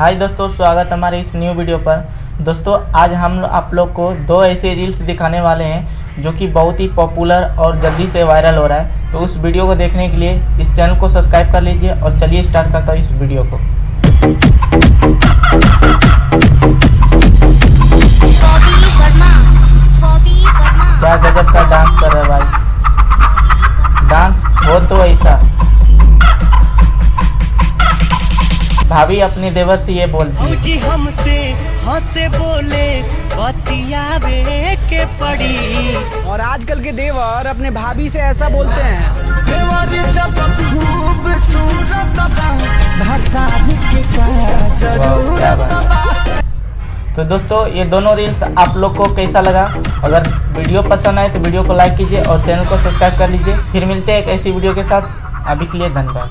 हाय दोस्तों, स्वागत हमारे इस न्यू वीडियो पर। दोस्तों आज हम आप लोग को दो ऐसे रील्स दिखाने वाले हैं जो कि बहुत ही पॉपुलर और जल्दी से वायरल हो रहा है। तो उस वीडियो को देखने के लिए इस चैनल को सब्सक्राइब कर लीजिए और चलिए स्टार्ट करता हूँ इस वीडियो को। क्या गजब का डांस कर रहा है भाई, डांस हो तो ऐसा। भाभी अपनी देवर से ये बोलती है, जी हमसे हंसे बोले बतियावे के पड़ी। और आजकल के देवर अपने भाभी से ऐसा बोलते हैं, देवर जब खूबसूरत भरता के वाह, क्या बात। तो दोस्तों ये दोनों रील्स आप लोग को कैसा लगा? अगर वीडियो पसंद आए तो वीडियो को लाइक कीजिए और चैनल को सब्सक्राइब कर लीजिए। फिर मिलते हैं एक ऐसी वीडियो के साथ। अभी के लिए धन्यवाद।